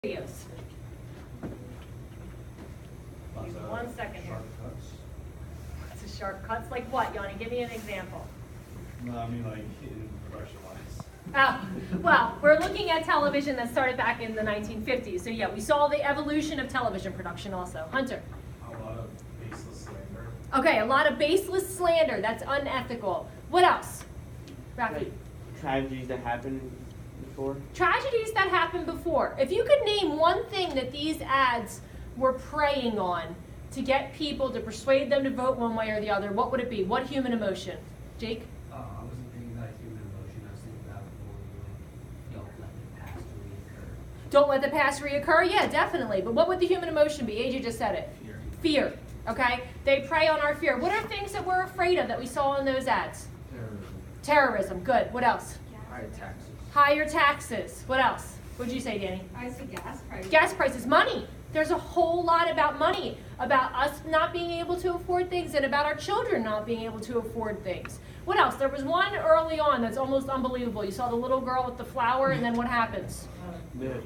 videos. Give me 1 second here. Sharp cuts? It's a sharp cuts. Like what, Yanni? Give me an example. No, I mean like in production-wise. Well, we're looking at television that started back in the 1950s. So yeah, we saw the evolution of television production also. Hunter. A lot of baseless slander. Okay, a lot of baseless slander. That's unethical. What else? Rafi. Like tragedies that happened before. Tragedies that happened before. If you could name one thing that these ads were preying on to get people to persuade them to vote one way or the other, what would it be? What human emotion? Jake? I wasn't thinking about human emotion. I was thinking about don't let the past reoccur. Don't let the past reoccur? Yeah, definitely. But what would the human emotion be? AJ just said it. Fear. Fear. Okay? They prey on our fear. What are things that we're afraid of that we saw in those ads? Terrorism. Terrorism. Good. What else? Higher taxes. Higher taxes. What else? What did you say, Danny? I said gas prices. Gas prices. Money. There's a whole lot about money, about us not being able to afford things and about our children not being able to afford things. What else? There was one early on that's almost unbelievable. You saw the little girl with the flower, and then what happens? The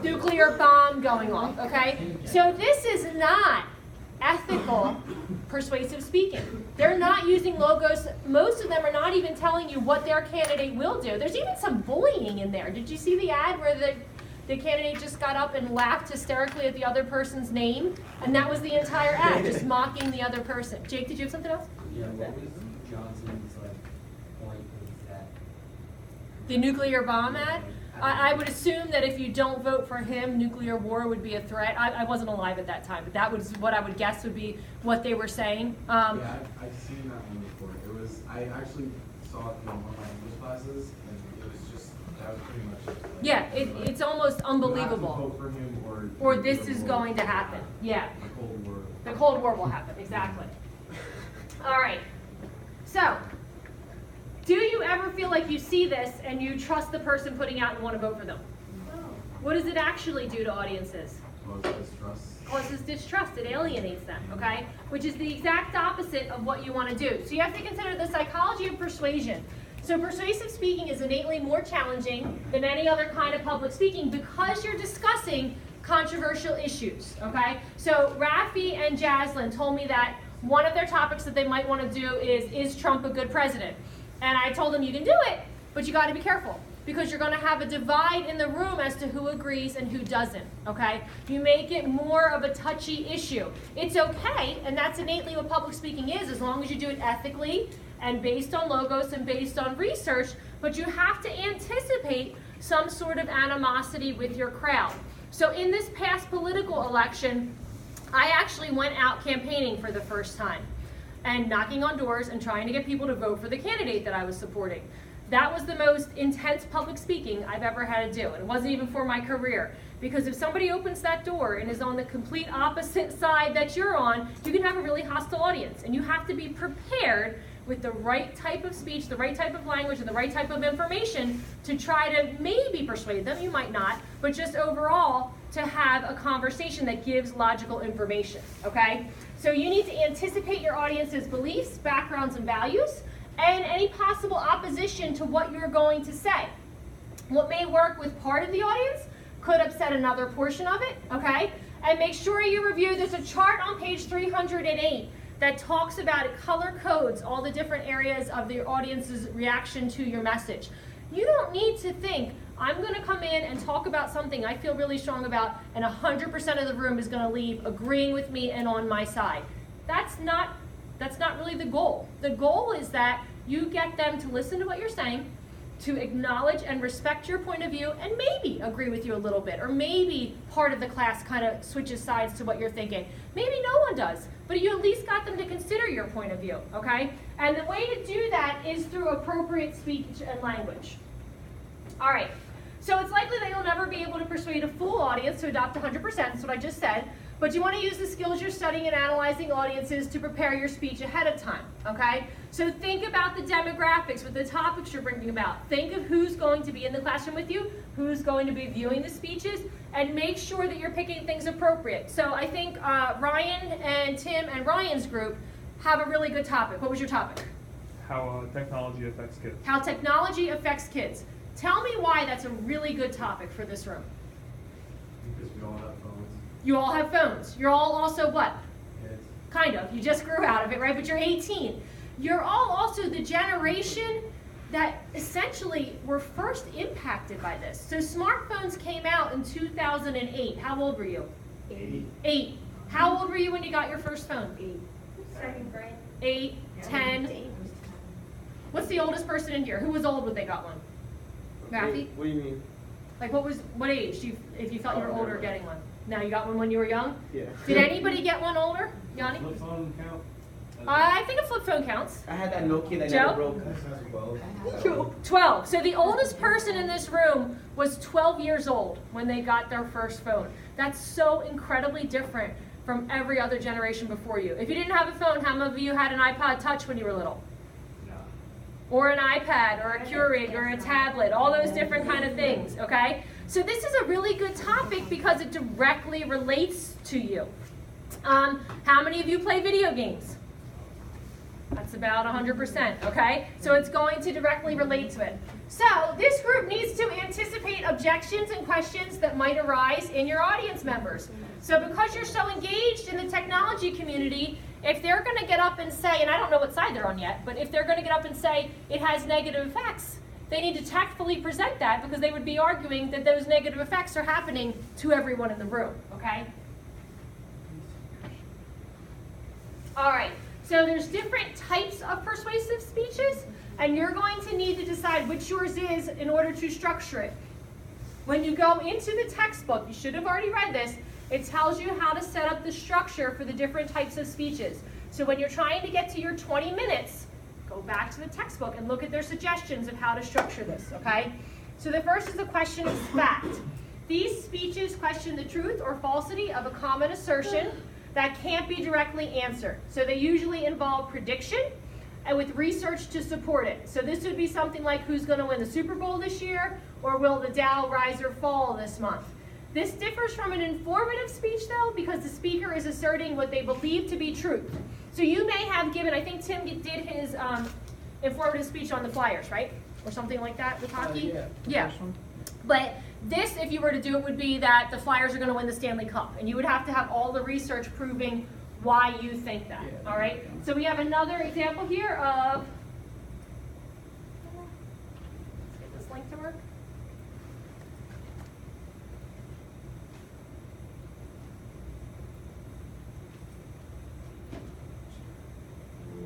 Nuclear bomb going off, okay? So this is not ethical persuasive speaking. They're not using logos. Most of them are not even telling you what their candidate will do. There's even some bullying in there. Did you see the ad where the candidate just got up and laughed hysterically at the other person's name? And that was the entire ad, just mocking the other person. Jake, did you have something else? Yeah, what was Johnson's point with that? The nuclear bomb ad? I would assume that if you don't vote for him, nuclear war would be a threat. I wasn't alive at that time, but that was what I would guess would be what they were saying. Yeah, I've seen that one before. I actually saw it in one of my English classes, and it was just, that was pretty much it. Like, Yeah, it's almost unbelievable. You have to vote for him Or this is going to happen. Yeah. The Cold War. The Cold War will happen, exactly. All right. So, do you ever feel like you see this and you trust the person putting out and want to vote for them? No. What does it actually do to audiences? Causes distrust. Causes distrust. It alienates them, okay? Which is the exact opposite of what you want to do. So you have to consider the psychology of persuasion. So persuasive speaking is innately more challenging than any other kind of public speaking because you're discussing controversial issues, okay? So Rafi and Jaslyn told me that one of their topics that they might want to do is Trump a good president? And I told them you can do it, but you got to be careful because you're going to have a divide in the room as to who agrees and who doesn't, okay? You make it more of a touchy issue. It's okay, and that's innately what public speaking is, as long as you do it ethically and based on logos and based on research, but you have to anticipate some sort of animosity with your crowd. So in this past political election, I actually went out campaigning for the first time and knocking on doors and trying to get people to vote for the candidate that I was supporting. That was the most intense public speaking I've ever had to do. And it wasn't even for my career. Because if somebody opens that door and is on the complete opposite side that you're on, you can have a really hostile audience. And you have to be prepared with the right type of speech, the right type of language, and the right type of information to try to maybe persuade them. You might not, but just overall to have a conversation that gives logical information, okay? So you need to anticipate your audience's beliefs, backgrounds, and values, and any possible opposition to what you're going to say. What may work with part of the audience could upset another portion of it, okay? And make sure you review, there's a chart on page 308 that talks about, it color codes all the different areas of the audience's reaction to your message. You don't need to think, I'm going to come in and talk about something I feel really strong about, and 100% of the room is going to leave agreeing with me and on my side. That's not really the goal. The goal is that you get them to listen to what you're saying, to acknowledge and respect your point of view, and maybe agree with you a little bit, or maybe part of the class kind of switches sides to what you're thinking. Maybe no one does, but you at least got them to consider your point of view, okay? And the way to do that is through appropriate speech and language. All right, so it's likely that you'll never be able to persuade a full audience to adopt 100%, that's what I just said, but you want to use the skills you're studying and analyzing audiences to prepare your speech ahead of time, okay? So think about the demographics with the topics you're bringing about. Think of who's going to be in the classroom with you, who's going to be viewing the speeches, and make sure that you're picking things appropriate. So I think Ryan and Tim and Ryan's group have a really good topic. What was your topic? How technology affects kids. How technology affects kids. Tell me why that's a really good topic for this room. Because we all have phones. You all have phones. You're all also what? Kids. Kind of. You just grew out of it, right? But you're 18. You're all also the generation that essentially were first impacted by this. So smartphones came out in 2008. How old were you? 8. How old were you when you got your first phone? 2nd grade. 8, 10. What's the oldest person in here? Who was old when they got one? Matthew? What do you mean? Like what age if you felt you were older getting one? Now you got one when you were young? Yeah. Did anybody get one older? Yanni? Flip phone count? I think a flip phone counts. I had that Nokia that Joe? never broke. That's 12. 12. So the oldest person in this room was 12 years old when they got their first phone. That's so incredibly different from every other generation before you. If you didn't have a phone, how many of you had an iPod Touch when you were little? No. Or an iPad, or a Keurig, or a tablet, all those different kind of things, okay? So this is a really good topic because it directly relates to you. How many of you play video games? That's about 100%, okay? So it's going to directly relate to it. So this group needs to anticipate objections and questions that might arise in your audience members. So because you're so engaged in the technology community, if they're going to get up and say, and I don't know what side they're on yet, but if they're going to get up and say it has negative effects, they need to tactfully present that because they would be arguing that those negative effects are happening to everyone in the room, okay? All right. So there's different types of persuasive speeches, and you're going to need to decide which yours is in order to structure it. When you go into the textbook, you should have already read this, it tells you how to set up the structure for the different types of speeches. So when you're trying to get to your 20 minutes, go back to the textbook and look at their suggestions of how to structure this, okay? So the first is a question of fact. These speeches question the truth or falsity of a common assertion that can't be directly answered. So they usually involve prediction and with research to support it. So this would be something like who's going to win the Super Bowl this year, or will the Dow rise or fall this month? This differs from an informative speech though, because the speaker is asserting what they believe to be truth. So you may have given, I think Tim did his informative speech on the Flyers, right? Or something like that with hockey? Yeah. But this, if you were to do it, would be that the Flyers are going to win the Stanley Cup. And you would have to have all the research proving why you think that. All right? So we have another example here of, let's get this link to work.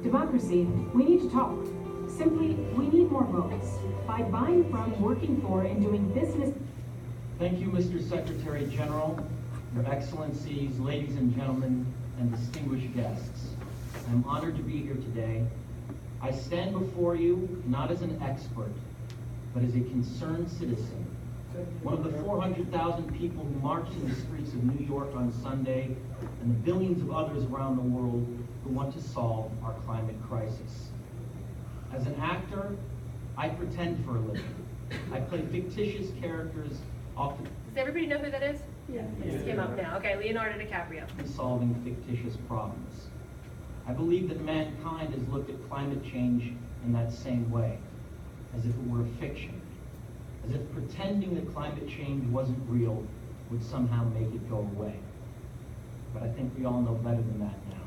Democracy, we need to talk. Simply, we need more votes. By buying from, working for, and doing business. Thank you, Mr. Secretary General, Your Excellencies, ladies and gentlemen, and distinguished guests. I'm honored to be here today. I stand before you not as an expert, but as a concerned citizen. One of the 400,000 people who marched in the streets of New York on Sunday, and the billions of others around the world who want to solve our climate crisis. As an actor, I pretend for a living. I play fictitious characters, often Does everybody know who that is? Yeah. It just came up now. Okay, Leonardo DiCaprio. solving fictitious problems. I believe that mankind has looked at climate change in that same way, as if it were a fiction, as if pretending that climate change wasn't real would somehow make it go away. But I think we all know better than that now.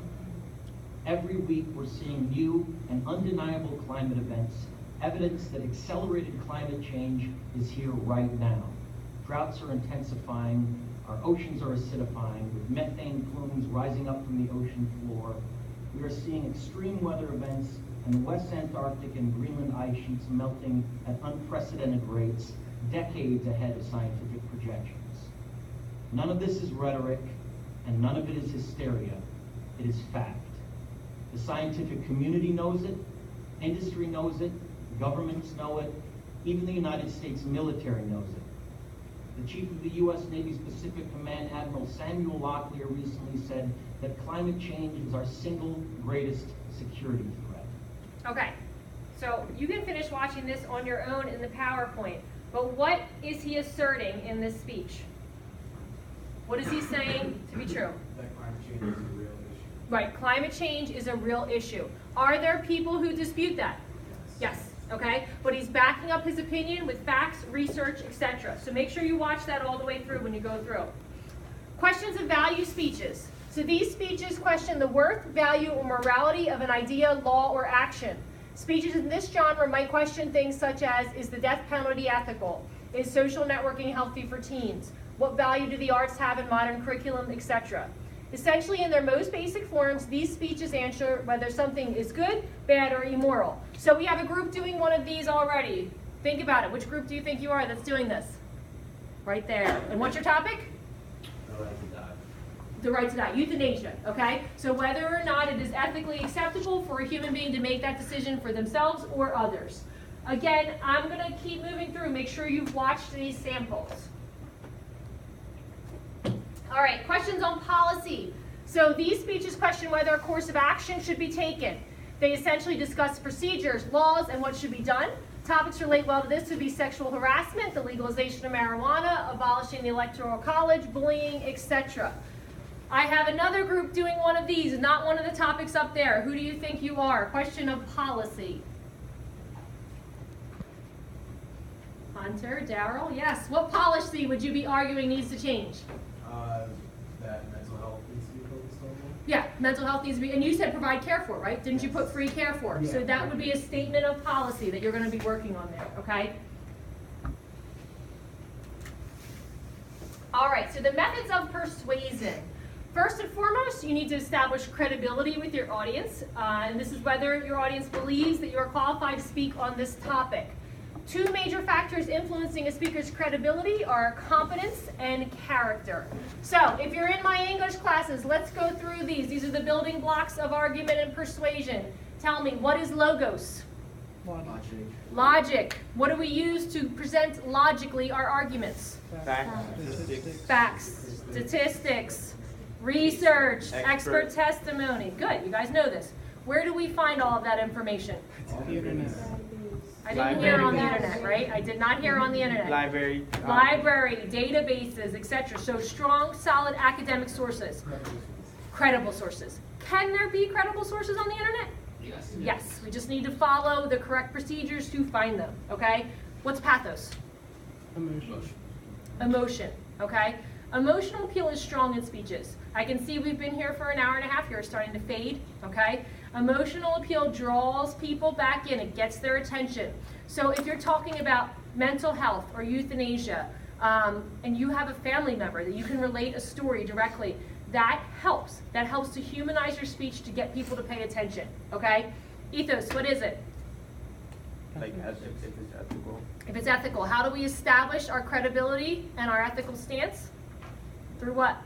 Every week we're seeing new and undeniable climate events, evidence that accelerated climate change is here right now. Droughts are intensifying, our oceans are acidifying, with methane plumes rising up from the ocean floor. We are seeing extreme weather events and the West Antarctic and Greenland ice sheets melting at unprecedented rates, decades ahead of scientific projections. None of this is rhetoric, and none of it is hysteria. It is fact. The scientific community knows it, industry knows it, governments know it, even the United States military knows it. The chief of the U.S. Navy's Pacific Command, Admiral Samuel Locklear, recently said that climate change is our single greatest security threat. Okay, so you can finish watching this on your own in the PowerPoint, but what is he asserting in this speech? What is he saying to be true? That climate change is a real issue. Right, climate change is a real issue. Are there people who dispute that? Yes. okay? But he's backing up his opinion with facts, research, etc. So make sure you watch that all the way through when you go through. Questions of value speeches. So these speeches question the worth, value, or morality of an idea, law, or action. Speeches in this genre might question things such as, is the death penalty ethical? Is social networking healthy for teens? What value do the arts have in modern curriculum, etc.? Essentially, in their most basic forms, these speeches answer whether something is good, bad, or immoral. So we have a group doing one of these already. Think about it. Which group do you think you are that's doing this? Right there. And what's your topic? The right to die. The right to die. Euthanasia, okay? So whether or not it is ethically acceptable for a human being to make that decision for themselves or others. Again, I'm going to keep moving through. Make sure you've watched these samples. All right, questions on policy. So these speeches question whether a course of action should be taken. They essentially discuss procedures, laws, and what should be done. Topics relate well to this would be sexual harassment, the legalization of marijuana, abolishing the electoral college, bullying, etc. I have another group doing one of these, not one of the topics up there. Who do you think you are? Question of policy. Hunter, Darrell, yes. What policy would you be arguing needs to change? That mental health needs to be focused on more. Yeah, mental health needs to be, and you said provide care for, right? Didn't you put free care for? So that would be a statement of policy that you're going to be working on there, okay? All right, so the methods of persuasion. First and foremost, you need to establish credibility with your audience, and this is whether your audience believes that you are qualified to speak on this topic. Two major factors influencing a speaker's credibility are competence and character. So if you're in my English classes, let's go through these. These are the building blocks of argument and persuasion. Tell me, what is logos? Logic. Logic. What do we use to present logically our arguments? Facts, statistics. Facts, statistics, research, expert testimony. Good, you guys know this. Where do we find all of that information? I didn't hear on the internet, right? I did not hear on the internet. Library. Library, databases, etc. So strong, solid academic sources. Credible sources. Can there be credible sources on the internet? Yes. Yes. We just need to follow the correct procedures to find them, okay? What's pathos? Emotion, okay? Emotional appeal is strong in speeches. I can see we've been here for an hour and a half. You're starting to fade, okay? Emotional appeal draws people back in. It gets their attention. So if you're talking about mental health or euthanasia, and you have a family member that you can relate a story directly, that helps. That helps to humanize your speech to get people to pay attention, okay? Ethos, what is it? Like ethics, if it's ethical. If it's ethical, how do we establish our credibility and our ethical stance? Through what?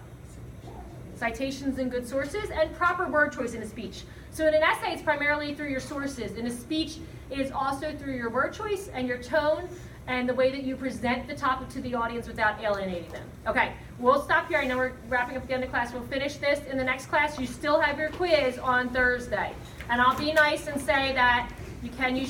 Citations and good sources and proper word choice in a speech. So in an essay, it's primarily through your sources. In a speech, it is also through your word choice and your tone and the way that you present the topic to the audience without alienating them. Okay, we'll stop here. I know we're wrapping up the end of class. We'll finish this in the next class. You still have your quiz on Thursday. And I'll be nice and say that you can use your